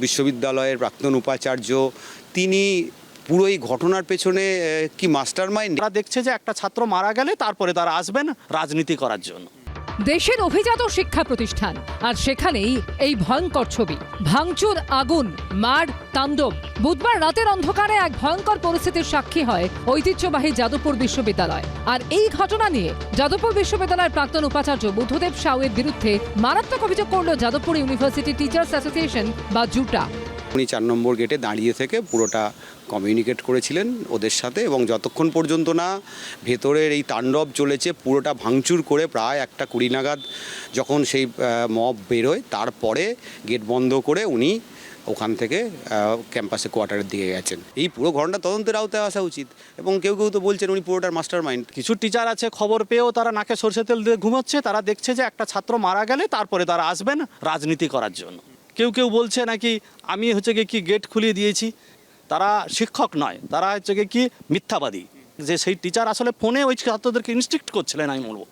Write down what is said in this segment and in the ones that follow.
বিশ্ববিদ্যালয়ের প্রাক্তন উপাচার্য তিনি পুরো এই ঘটনার পেছনে কি মাস্টারমাইন্ড? তারা দেখছে যে একটা ছাত্র মারা গেলে তারপরে তারা আসবেন রাজনীতি করার জন্য। দেশের অভিজাত শিক্ষা প্রতিষ্ঠান আর সেখানেই এই ভয়ঙ্কর ছবি, ভাঙচুর, আগুন, মার, তাণ্ডব। বুধবার রাতের অন্ধকারে এক ভয়ঙ্কর পরিস্থিতির সাক্ষী হয় ঐতিহ্যবাহী যাদবপুর বিশ্ববিদ্যালয়। আর এই ঘটনা নিয়ে যাদবপুর বিশ্ববিদ্যালয়ের প্রাক্তন উপাচার্য বুদ্ধদেব সাউয়ের বিরুদ্ধে মারাত্মক অভিযোগ করল যাদবপুর ইউনিভার্সিটি টিচার্স অ্যাসোসিয়েশন বা জুটা। উনি 4 নম্বর গেটে দাঁড়িয়ে থেকে পুরোটা কমিউনিকেট করেছিলেন ওদের সাথে, এবং যতক্ষণ পর্যন্ত না ভেতরের এই তাণ্ডব চলেছে, পুরোটা ভাঙচুর করে প্রায় 1:20 নাগাদ যখন সেই মব বেরোয়, তারপরে গেট বন্ধ করে উনি ওখান থেকে ক্যাম্পাসে কোয়ার্টারের দিকে গেছেন। এই পুরো ঘটনা তদন্তের আওতায় আসা উচিত, এবং কেউ কেউ তো বলছেন উনি পুরোটার মাস্টার মাইন্ড। কিছু টিচার আছে খবর পেয়েও তারা নাকে সরষে তেল দিয়ে ঘুমাচ্ছে। তারা দেখছে যে একটা ছাত্র মারা গেলে তারপরে তারা আসবেন রাজনীতি করার জন্য। কেউ কেউ বলছে নাকি আমি কি গেট খুলিয়ে দিয়েছি। তারা শিক্ষক নয়, তারা কি মিথ্যাবাদী, যে সেই টিচার আসলে ফোনে ওই ছাত্রদেরকে ইনস্ট্রিক্ট করছিলেন, আমি বলবো।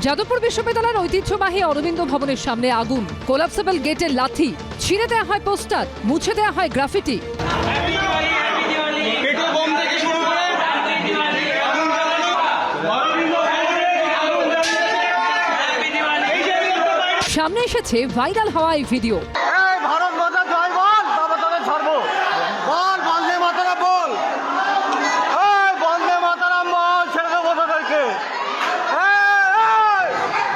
যাদবপুর বিশ্ববিদ্যালয়ের ঐতিহ্যবাহী অরবিন্দ ভবনের সামনে আগুন, কোলাপসেবল গেটের লাথি, ছিঁড়ে দেওয়া হয় পোস্টার, মুছে দেওয়া হয় গ্রাফিটি। সামনে এসেছে ভাইরাল হওয়া এই ভিডিও। ভারত মাতা জয় বল, তবে তবে ছাড়বো বল, বন্দে মাতারাম বল, বন্দে মাতারাম বল, ছেড়ে দেবো তাদেরকে,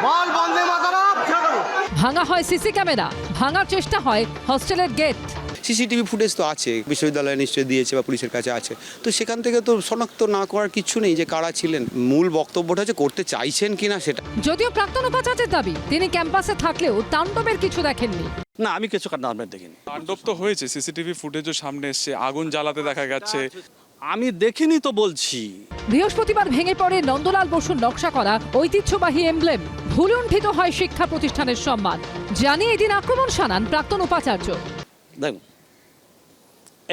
বল বন্দে মাতারাম, ছেড়ে দেবো। ভাঙা হয় সিসি ক্যামেরা, ভাঙার চেষ্টা হয় হস্টেলের গেট। সিসিটিভি ফুটেজ তো আছে, বিশ্ববিদ্যালয়ে নিশ্চয়ই দিয়েছে বা পুলিশের কাছে আছে, তো সেখান থেকে তো শনাক্ত না করার কিছু নেই যে কারা ছিলেন। মূল বক্তব্যটা হচ্ছে করতে চাইছেন কিনা সেটা। যদিও প্রাক্তন উপাচার্যের দাবি তিনি ক্যাম্পাসে থাকলেও তাণ্ডবের কিছু দেখেননি। না, আমি কিছু কারণ দেখিনি। তাণ্ডব তো হয়েছে, সিসিটিভি ফুটেজও সামনে এসছে, আগুন জ্বালাতে দেখা গেছে। আমি দেখিনি তো বলছি। বৃহস্পতিবার ভেঙে পড়ে নন্দলাল বসুর নকশা করা ঐতিহ্যবাহী এমব্লেম, ভুলুণ্ঠিত হয় শিক্ষা প্রতিষ্ঠানের সম্মান। জানিয়ে এদিন আক্রমণ শানান প্রাক্তন উপাচার্য। দেখুন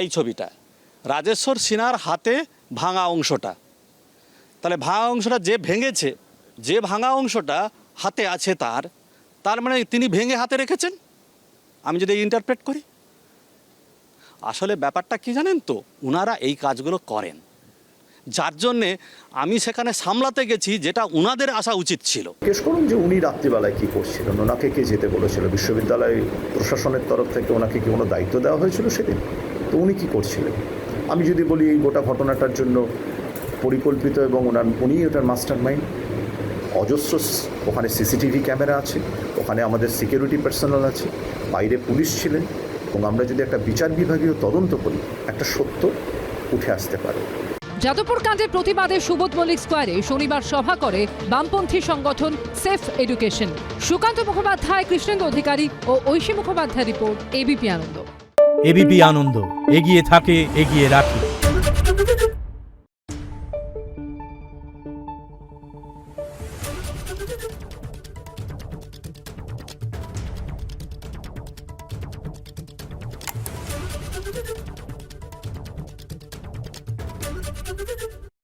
এই ছবিটা, রাজেশ্বর সিনহার হাতে ভাঙা অংশটা, তাহলে ভাঙা অংশটা যে ভেঙেছে, যে ভাঙা অংশটা হাতে আছে তার মানে তিনি ভেঙে হাতে রেখেছেন, আমি যদি ইন্টারপ্রেট করি। আসলে ব্যাপারটা কি জানেন তো, উনারা এই কাজগুলো করেন, যার জন্যে আমি সেখানে সামলাতে গেছি যেটা উনাদের আসা উচিত ছিল। জিজ্ঞেস করুন যে উনি রাত্রিবেলায় কী করছিলেন, ওনাকে কে যেতে বলেছিল, বিশ্ববিদ্যালয় প্রশাসনের তরফ থেকে ওনাকে কি কোনো দায়িত্ব দেওয়া হয়েছিল সেদিন, তো উনি কী করছিলেন। আমি যদি বলি এই গোটা ঘটনাটার জন্য পরিকল্পিত এবং উনি ওটার মাস্টার মাইন্ড। অজস্র ওখানে সিসিটিভি ক্যামেরা আছে, ওখানে আমাদের সিকিউরিটি পার্সোনাল আছে, বাইরে পুলিশ ছিলেন, এবং আমরা যদি একটা বিচার বিভাগীয় তদন্ত করি একটা সত্য উঠে আসতে পারে। যাদবপুর কাণ্ডের প্রতিবাদে সুবোধ মল্লিক স্কোয়ারে শনিবার সভা করে বামপন্থী সংগঠন সেফ এডুকেশন। সুকান্ত মুখোপাধ্যায়, কৃষ্ণেন্দু অধিকারী ও ঐশী মুখোপাধ্যায় রিপোর্ট, এবিপি আনন্দ। এবিপি আনন্দ, এগিয়ে থাকে, এগিয়ে রাখে।